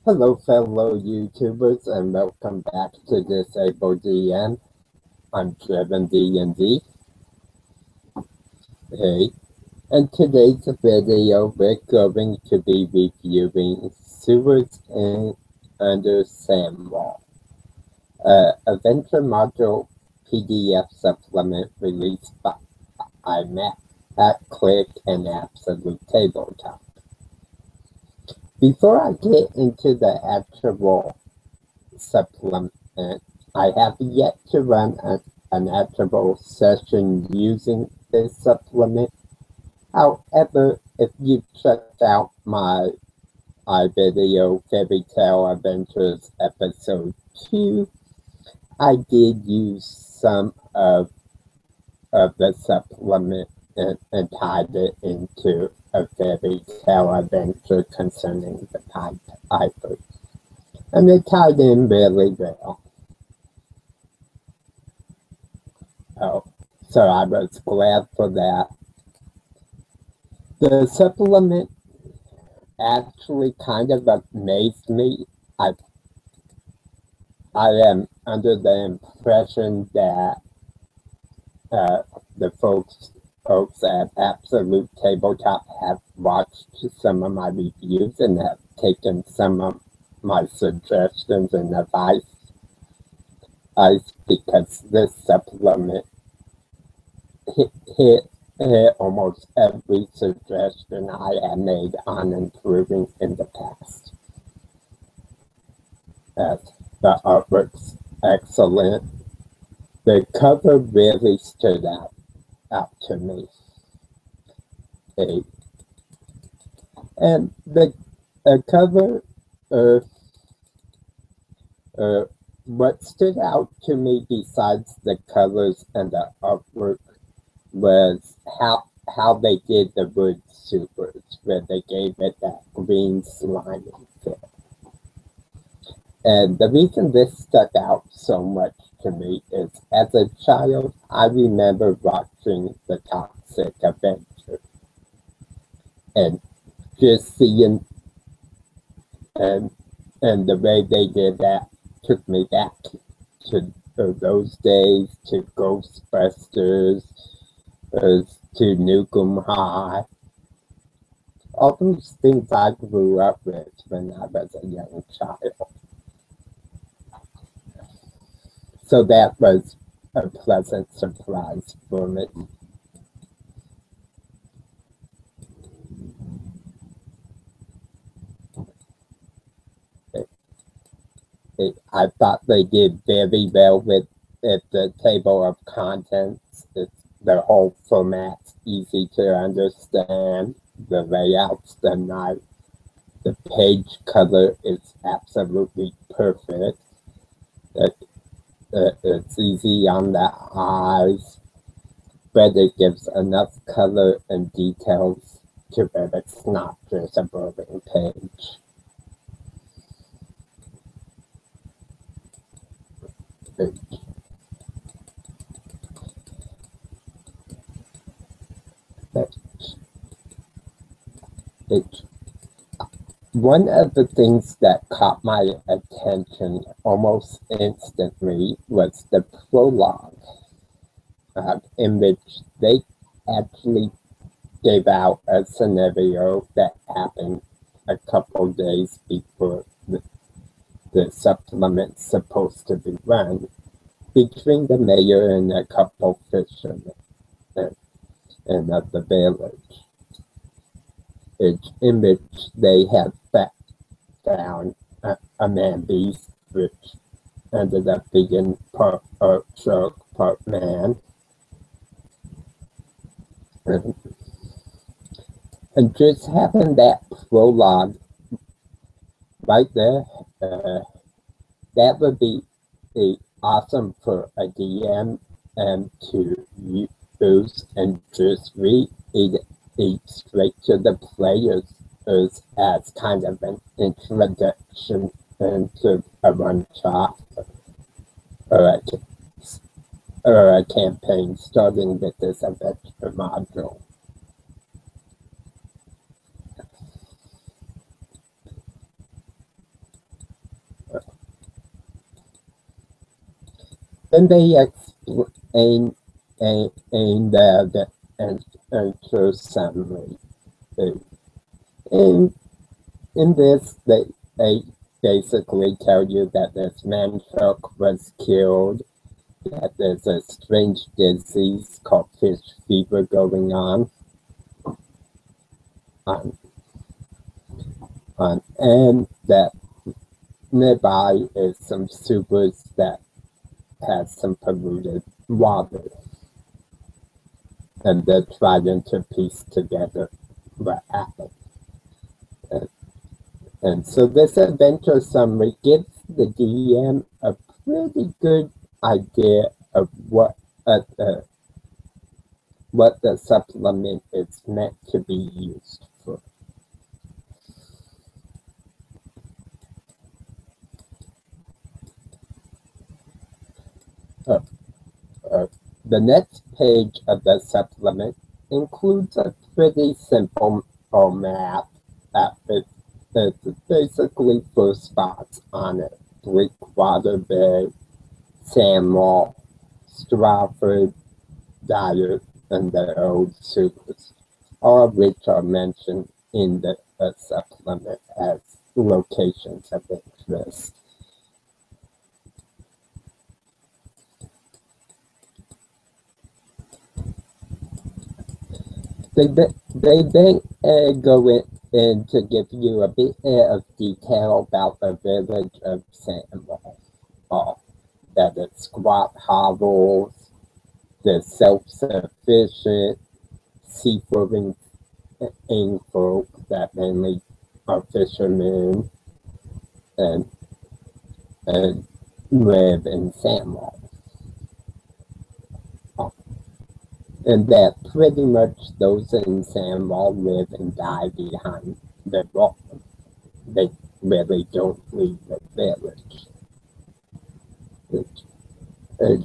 Hello, fellow YouTubers, and welcome back to Disabled DM. I'm Driven D&D. Hey, in today's video, we're going to be reviewing Sewers Under Sandwall, Adventure Module PDF supplement released by Matt at Click and Absolute Tabletop. Before I get into the actual supplement, I have yet to run an actual session using this supplement. However, if you checked out my video, Fairy Tale Adventures Episode 2, I did use some of the supplement and tied it into a fairy tale adventure concerning the Pied Piper. And it tied in really well. So I was glad for that. The supplement actually kind of amazed me. I am under the impression that the folks at Absolute Tabletop have watched some of my reviews and have taken some of my suggestions and advice because this supplement hit almost every suggestion I have made on improving in the past. The artwork's excellent. The cover really stood out to me. And the cover, what stood out to me besides the colors and the artwork was how they did the wood supers, where they gave it that green slimy feel. And the reason this stuck out so much to me is, as a child, I remember watching The Toxic Avenger and just seeing and the way they did that took me back to those days, to Ghostbusters, to Nukem High. All those things I grew up with when I was a young child. So that was a pleasant surprise for me. I thought they did very well with the table of contents. The whole format's easy to understand. The layout's done right. The page color is absolutely perfect. It's easy on the eyes, but it gives enough color and details to where it's not just a boring page. One of the things that caught my attention almost instantly was the prologue, in which they actually gave out a scenario that happened a couple days before the supplement's supposed to be run, between the mayor and a couple fishermen of the village, in which they had found a man beast, which ended up being part shark, part man. And just having that prologue right there, that would be awesome for a DM to use and just read it straight to the players as kind of an introduction into a one-shot or a campaign starting with this adventure module. Then they explain the intro summary. In this, they basically tell you that this man shark was killed, that there's a strange disease called fish fever going on, and that nearby is some sewers that has some polluted water. And they're trying to piece together what happened. And so this adventure summary gives the DM a pretty good idea of what the supplement is meant to be used for. The next page of the supplement includes a pretty simple map that it's basically 4 spots on it: Breakwater Bay, Sandwall, Stratford, Dyer, and the Old Sewers, all of which are mentioned in the supplement as locations of interest. They then go in to give you a bit of detail about the village of Sandwall, that it's squat hovels, the self-sufficient seafaring folk that mainly are fishermen and live in Sandwall. And that pretty much those in Sandwall live and die behind the wall. They really don't leave the village.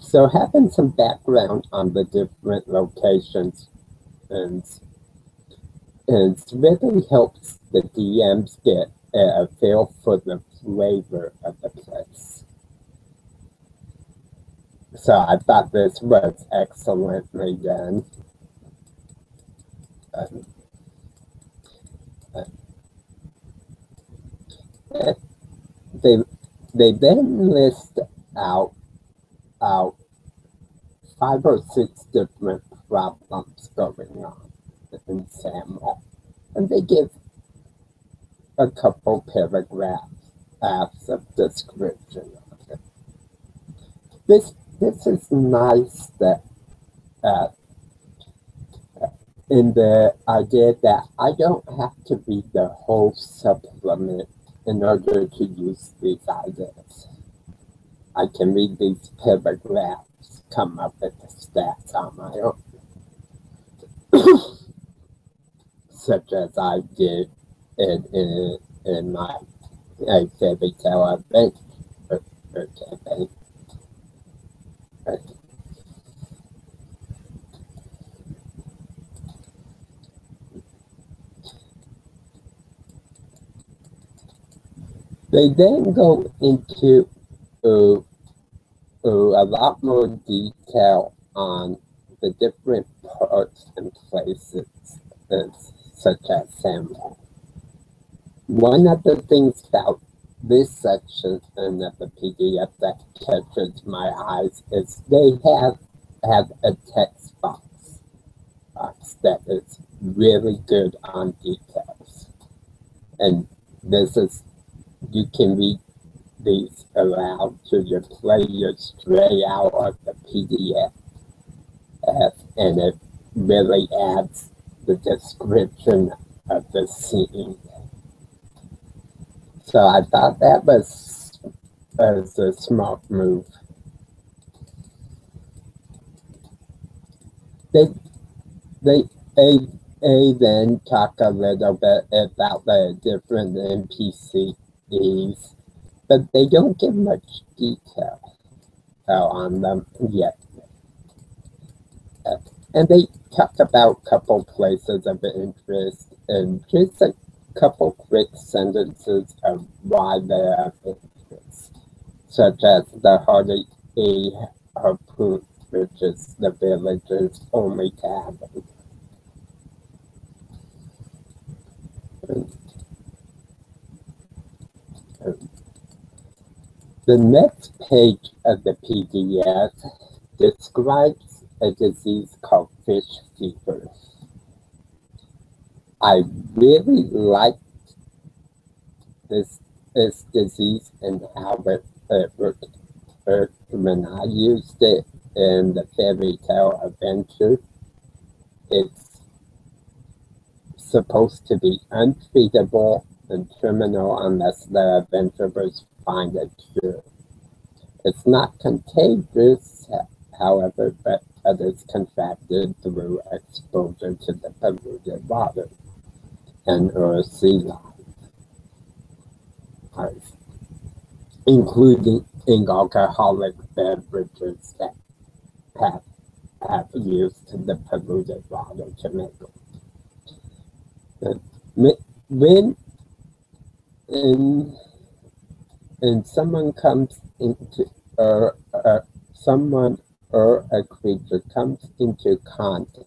So having some background on the different locations and really helps the DMs get a feel for the flavor of the place. So I thought this was excellently done. They then list out 5 or 6 different problems going on in Sandwall, and they give a couple paragraphs of description of it. This is nice that in the idea that I don't have to read the whole supplement in order to use these ideas. I can read these paragraphs, come up with the stats on my own, such as I did in my fairy tale adventure campaign. They then go into a lot more detail on the different parts and places, such as Sandwall. One of the things about this section of the PDF that catches my eyes is they have a text box that is really good on details. And this is, you can read these aloud to your players straight out of the PDF, and it really adds the description of the scene. So I thought that was a smart move. They then talk a little bit about the different NPCs, but they don't give much detail on them yet. And they talk about a couple places of interest and just a couple quick sentences of why they're of interest, such as the Hardy harpoon, which is the villager's only cabin. The next page of the PDF describes a disease called fish fever. I really liked this disease and how it worked when I used it in the fairy tale adventure. It's supposed to be untreatable and terminal unless the adventurers find a cure. It's not contagious, however, but others contracted through exposure to the polluted water and or sea life, including in alcoholic beverages that have used the polluted water to make it. When someone comes into someone or a creature comes into contact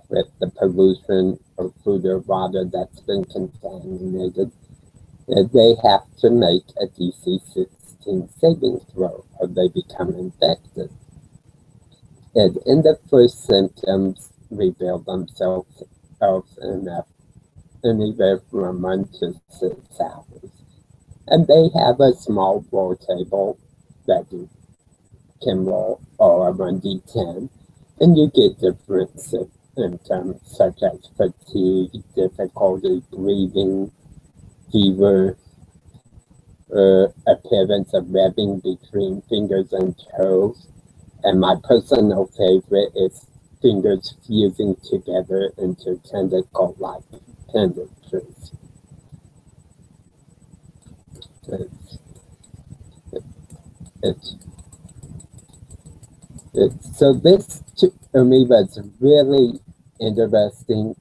with the pollution or food or water that's been contaminated, they have to make a DC 16 saving throw or they become infected. And in the first symptoms reveal themselves in anywhere from 1 to 6 hours. And they have a small roll table that you can roll, or a 1d10, and you get different symptoms such as fatigue, difficulty breathing, fever, appearance of webbing between fingers and toes, and my personal favorite is fingers fusing together into tentacle-like appendages. So this to me was really interesting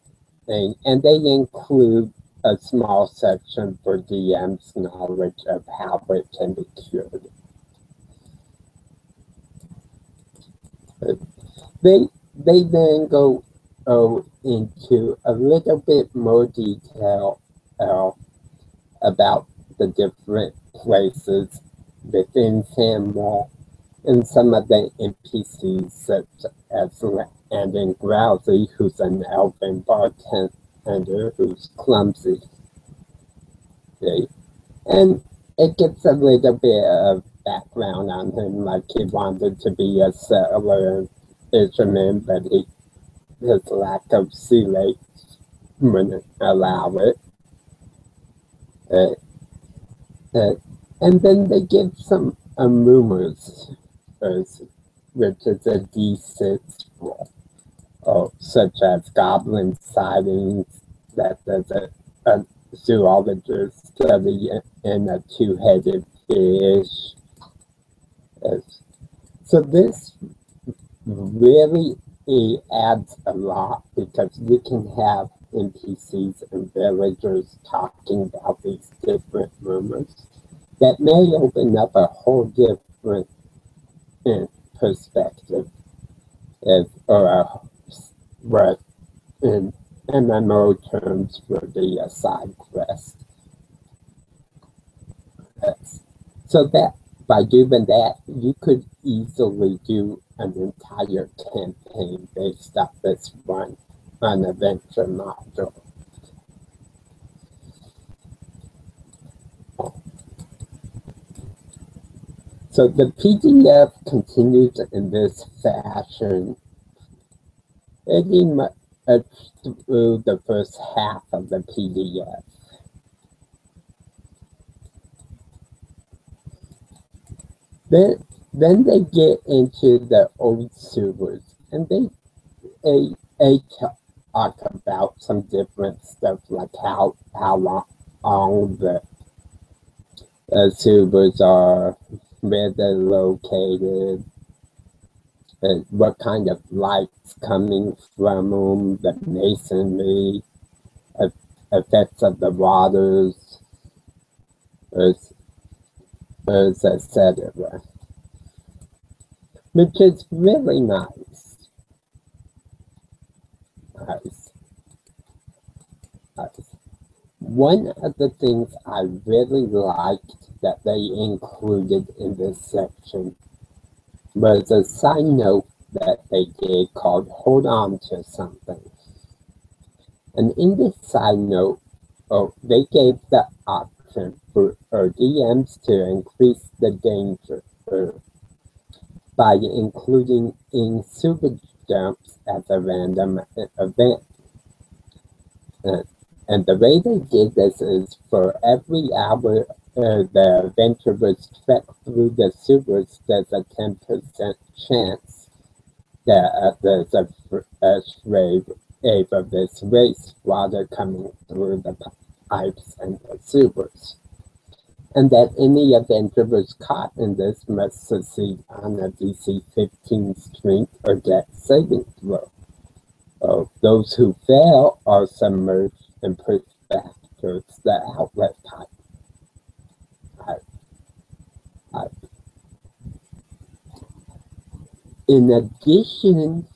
thing, and they include a small section for DM's knowledge of how it can be cured. They then go into a little bit more detail about the different places within Sandwall and some of the NPCs such as Landon Grousey, who's an elven bartender who's clumsy. Okay. And it gives a little bit of background on him, like he wanted to be a settler fisherman, but his lack of sea legs wouldn't allow it. And then they give some rumors, which is a D6 roll, such as goblin sightings, that there's a zoologist study in a two-headed fish. So this really adds a lot because you can have NPCs and villagers talking about these different rumors that may open up a whole different perspective or in MMO terms for the side quest. So that by doing that, you could easily do an entire campaign based off this one adventure module. So the PDF continues in this fashion, pretty much through the first half of the PDF. Then they get into the old sewers, and they talk about some different stuff, like how long the sewers are, where they're located, what kind of light's coming from them, the masonry, effects of the waters, etc. which is really nice. Nice. One of the things I really liked that they included in this section was a side note that they did called Hold On to Something. And in this side note, they gave the option for DMs to increase the danger by including in super jumps as a random event. And the way they did this is for every hour the adventurers trek through the sewers, there's a 10% chance that there's a wave of this waste water coming through the pipes and the sewers. And that any adventurers caught in this must succeed on a DC 15 strength or dex saving throw. Those who fail are submerged and pushed back towards the outlet pipe. In addition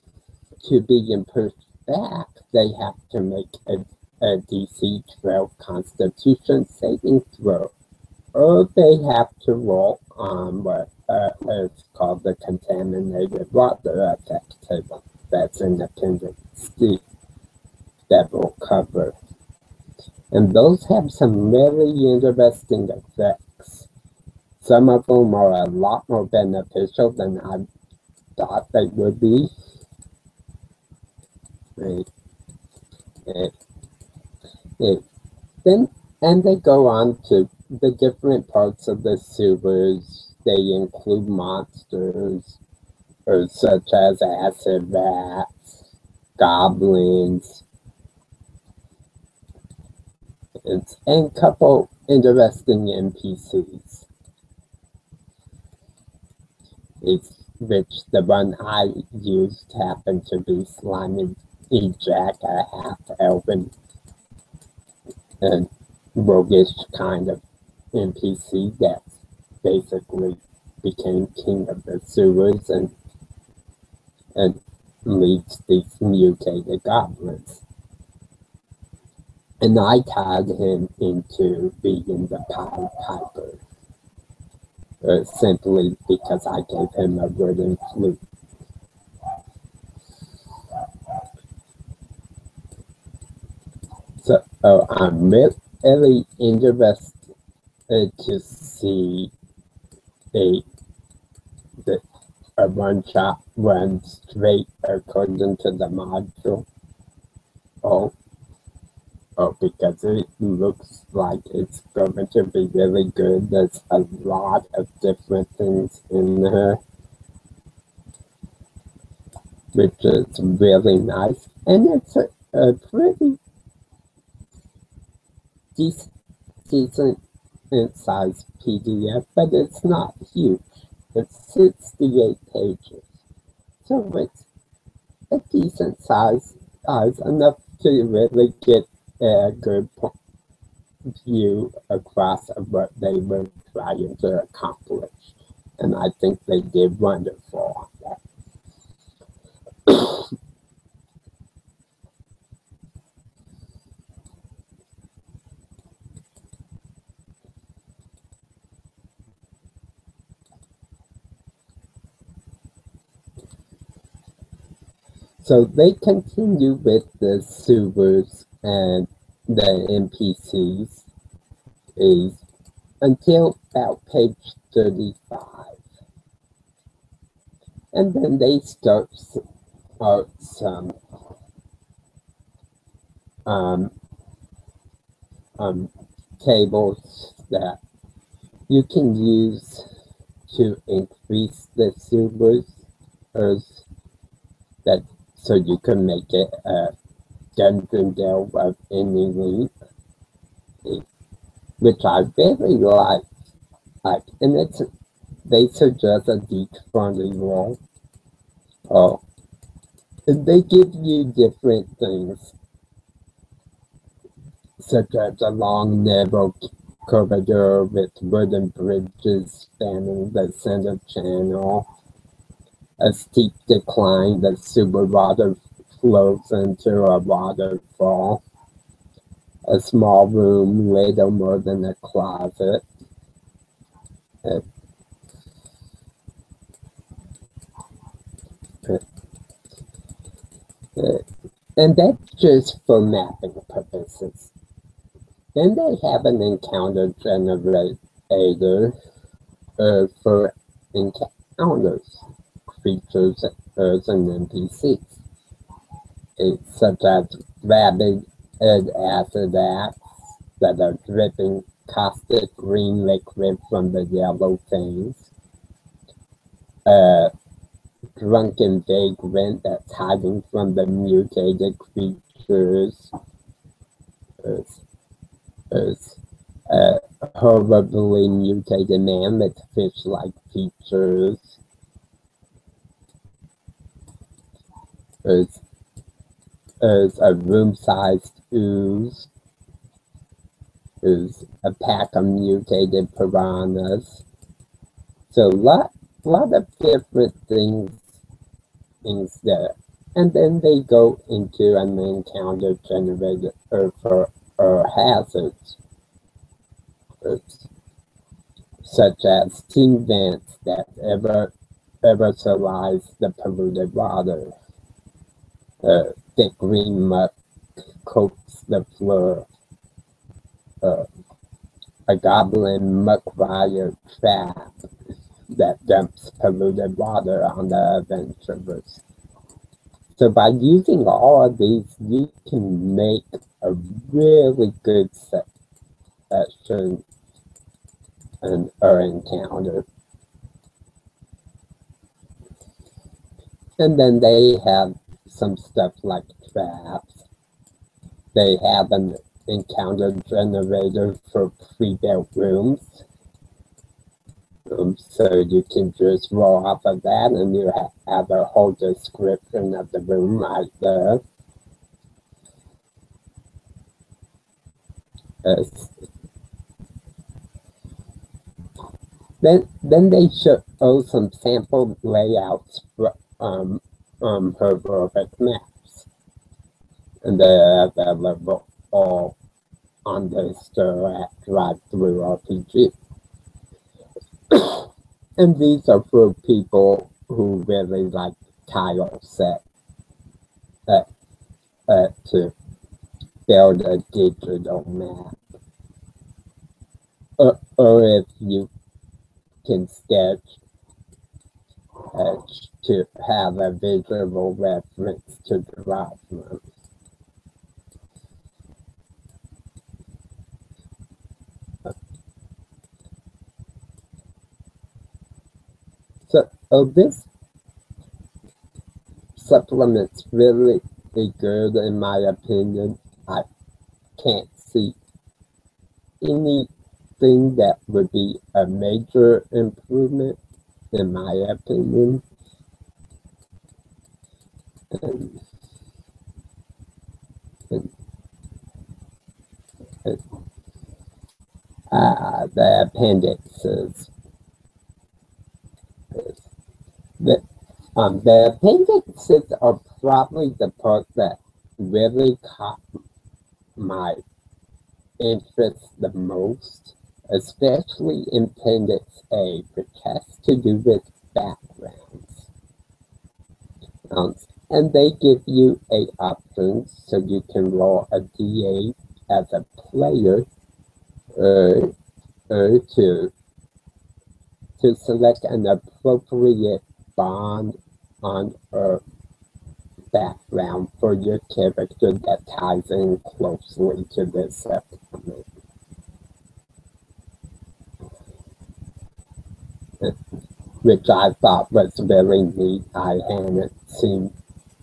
to being pushed back, they have to make a DC 12 Constitution saving throw, or they have to roll on what is called the contaminated water effect table. That's in Appendix C that will cover. And those have some really interesting effects. Some of them are a lot more beneficial than I thought they would be. And they go on to the different parts of the sewers. They include monsters, such as acid rats, goblins, and a couple interesting NPCs. Which the one I used happened to be Slimy Jack, a half-elven and roguish kind of NPC that basically became king of the sewers and leads these mutated goblins. And I tied him into being the Pied Piper, simply because I gave him a wooden flute. So I'm really interested to see a one-shot run straight according to the module. Because it looks like it's going to be really good. There's a lot of different things in there, which is really nice. And it's a pretty decent size PDF, but it's not huge. It's 68 pages. So it's a decent size, enough to really get a good view across of what they were trying to accomplish. And I think they did wonderful on that. So they continue with the sewers and the NPCs until about page 35. And then they start some tables that you can use to increase the sewers, so you can make it a dungeon delve of any length, which I really like. And they suggest a D20 roll. And they give you different things, such as a long, narrow corridor with wooden bridges spanning the center channel, A steep decline, the sewer water flows into a waterfall. A small room, little more than a closet. And that's just for mapping purposes. Then they have an encounter generator for encounters, creatures, and NPCs, such as rabid acid acts that are dripping caustic green liquid from the yellow veins, drunken vagrant that's hiding from the mutated creatures, horribly mutated man with fish-like features, there's a room-sized ooze, there's a pack of mutated piranhas. So a lot of different things there. And then they go into an encounter generator for hazards, such as steam vents that aerosolize the polluted water. Thick green muck coats the floor. A goblin muckwire trap that dumps polluted water on the adventurers. So by using all of these, you can make a really good session or encounter. And then they have some stuff like traps. They have an encounter generator for pre-built rooms. So you can just roll off of that and you have a whole description of the room right there. Then they show some sample layouts from Heroic Maps. And they're available all on the store at Drive-Thru RPG. And these are for people who really like tile set to build a digital map. Or if you can sketch to have a visual reference to draw from. So this supplement's really good in my opinion. I can't see anything that would be a major improvement in my opinion. The appendices. The appendices are probably the part that really caught my interest the most, especially in Appendix A, which has to do with backgrounds. And they give you 8 options, so you can roll a d8 as a player to select an appropriate bond on or background for your character that ties in closely to this supplement. Which I thought was very neat. I hadn't seen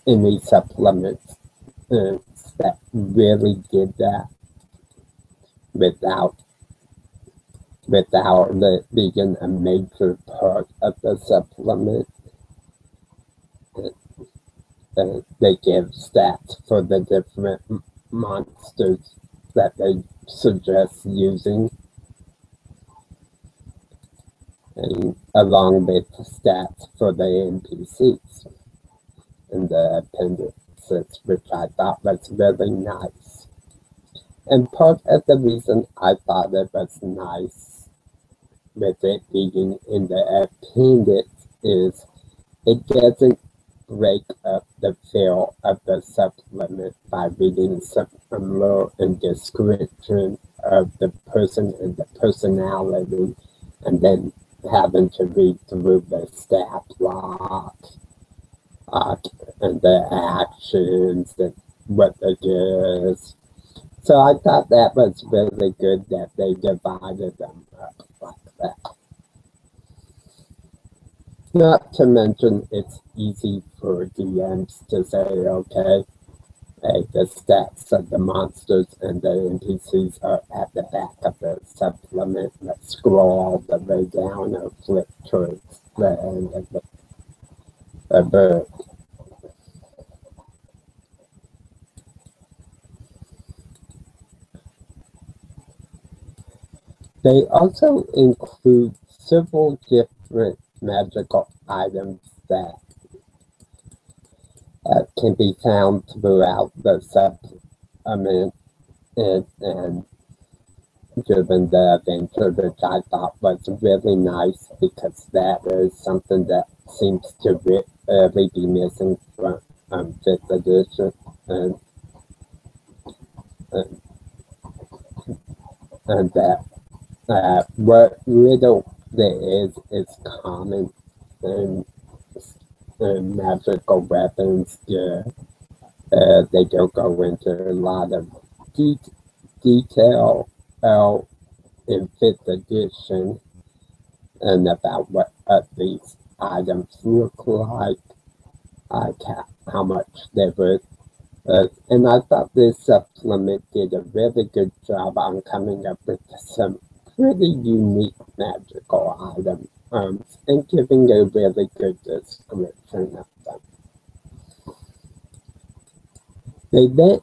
any supplements that really did that without it being a major part of the supplement. They give stats for the different monsters that they suggest using. and along with stats for the NPCs in the appendices, which I thought was really nice. And part of the reason I thought it was nice with it being in the appendix is it doesn't break up the feel of the supplement by reading some little description of the person and the personality, and then having to read through the stat block and the actions and what it is. So I thought that was really good that they divided them up like that. Not to mention, it's easy for DMs to say, okay, hey, the stats of the monsters and the NPCs are at the back of the supplement. Let's scroll all the way down or flip towards the end of the book. They also include several different magical items that can be found throughout the supplement and during the adventure, which I thought was really nice because that is something that seems to really be missing from 5th edition. And that what little there is common in magical weapons. They don't go into a lot of detail in 5th edition and about what these items look like, how much they're worth. And I thought this supplement did a really good job on coming up with some pretty unique magical items and giving a really good description of them. They then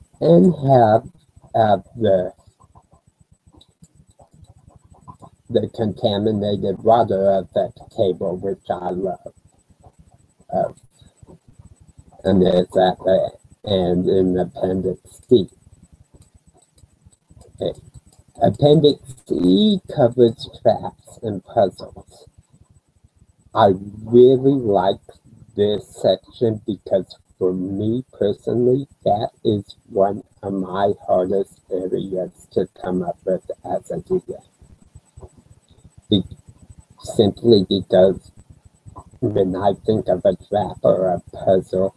have the contaminated water effect table, which I love. And it's at the end in Appendix C. Okay. Appendix E covers traps and puzzles. I really like this section because for me personally, that is one of my hardest areas to come up with as a DM. Simply because when I think of a trap or a puzzle,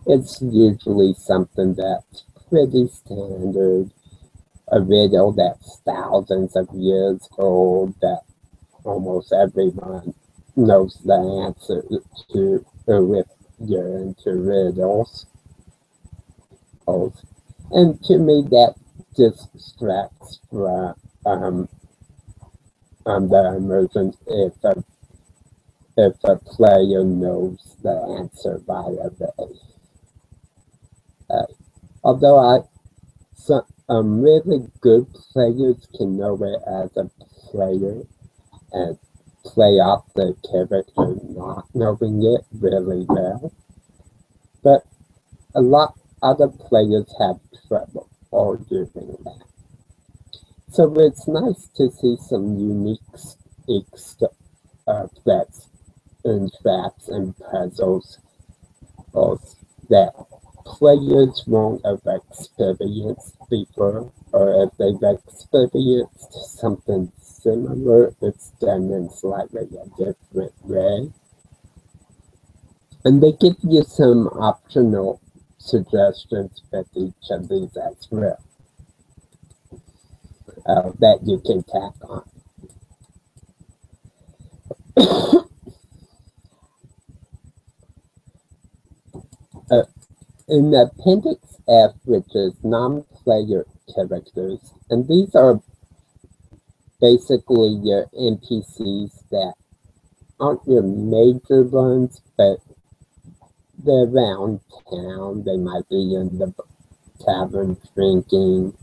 it's usually something that's pretty standard, a riddle that's thousands of years old that almost everyone knows the answer to if you're into riddles. And to me, that distracts from the immersion if a player knows the answer by a way. Although some really good players can know it as a player and play off the character not knowing it really well. But a lot other players have trouble doing that. So it's nice to see some unique threats and traps and puzzles that players won't have experienced before, or if they've experienced something similar, it's done in slightly a different way. And they give you some optional suggestions with each of these as well that you can tack on. In Appendix F, which is non-player characters, and these are basically your NPCs that aren't your major ones, but they're around town. They might be in the tavern drinking,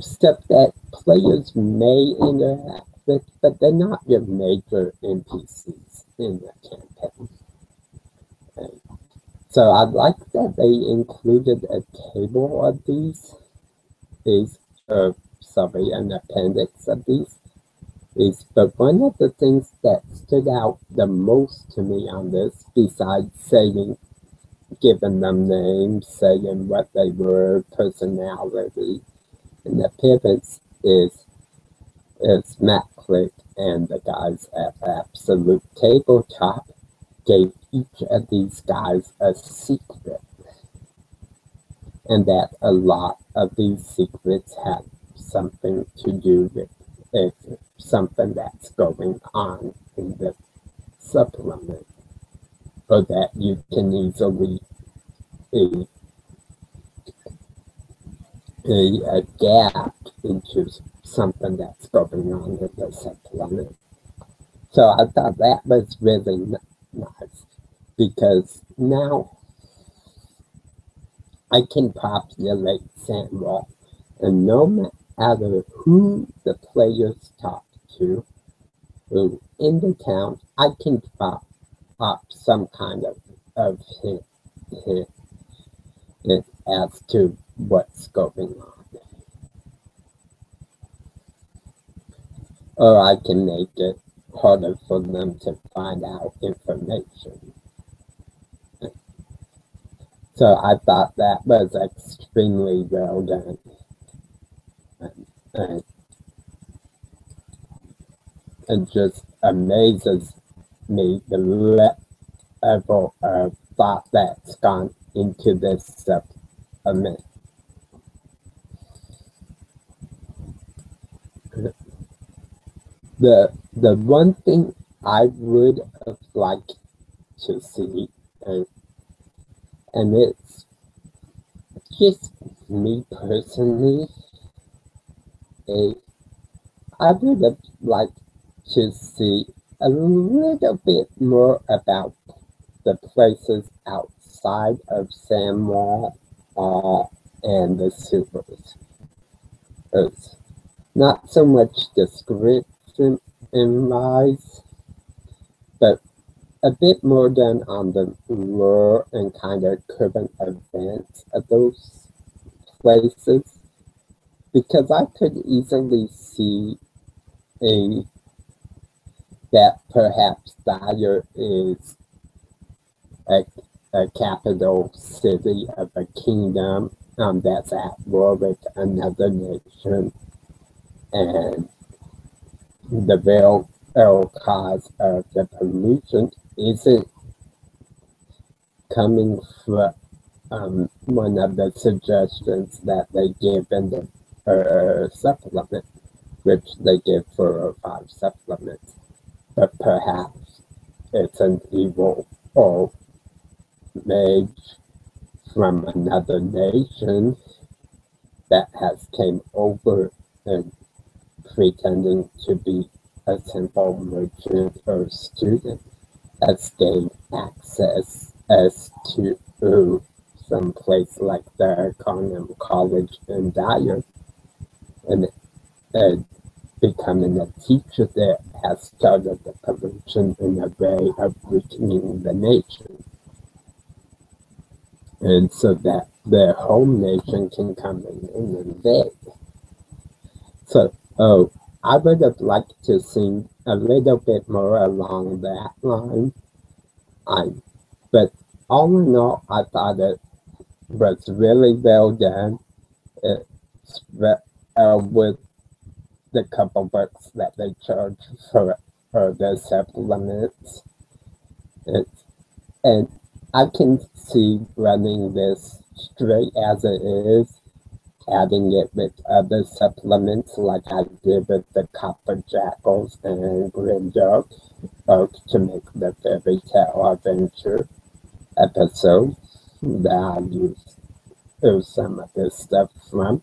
stuff that players may interact with, but they're not your major NPCs in the campaign. Okay. So I like that they included a table of these, an appendix of these. But one of the things that stood out the most to me on this, besides giving them names, saying what they were, personality, and the pivots, is Matt Click and the guys at Absolute Tabletop gave each of these guys a secret, and that a lot of these secrets have something to do with something that's going on in the supplement, or that you can easily adapt into something that's going on in the supplement. So I thought that was really nice, because now I can populate Sandwall, and no matter who the players talk to, who in the town, I can pop some kind of hint as to what's going on. Or I can make it harder for them to find out information. So I thought that was extremely well done. It just amazes me the level of thought that's gone into this supplement. The one thing I would have liked to see, and it's just me personally, I would have liked to see a little bit more about the places outside of Sandwall and the sewers. It's not so much description in lies, but a bit more done on the lore and kind of current events of those places, because I could easily see that perhaps Dyer is a capital city of a kingdom that's at war with another nation, and the real cause of the pollution isn't coming from one of the suggestions that they give in the supplement, which they give 4 or 5 supplements, but perhaps it's an evil old mage from another nation that has came over and pretending to be a simple merchant or student has gained access as to some place like the Carnham College in Dyer, and becoming a teacher there has started the pollution in a way of weakening the nation. And so that their home nation can come in and invade. So, I would have liked to see a little bit more along that line. But all in all, I thought it was really well done. It's with the couple bucks that they charge for the supplements. And I can see running this straight as it is, adding it with other supplements like I did with the Copper Jackals and Grimdark Oak to make the Fairy Tale Adventure episode that I used some of this stuff from.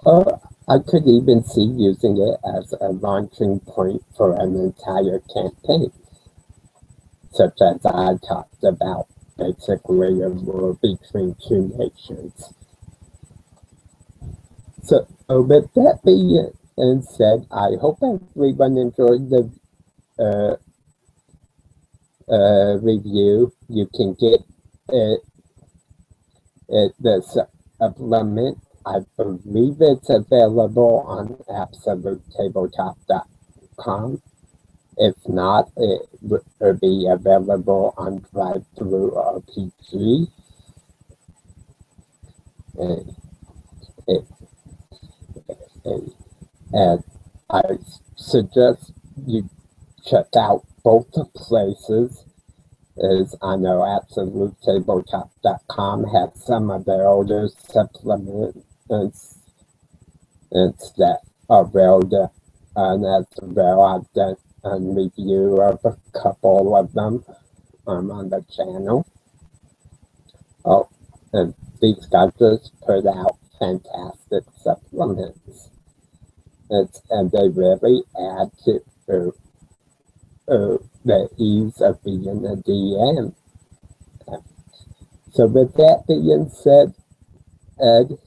Or I could even see using it as a launching point for an entire campaign, such as I talked about, basically a war between 2 nations. So with that being said, I hope everyone enjoyed the review. You can get the supplement. I believe it's available on AbsoluteTabletop.com. If not, it will be available on Drive-Thru RPG. And I suggest you check out both places. As I know AbsoluteTabletop.com has some of their older supplements that are available, and as well I've done a review of a couple of them on the channel. Oh, and these guys just put out fantastic supplements. And they really add to the ease of being a DM. So with that being said, Ed,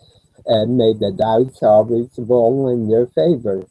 may the dice always roll in your favor.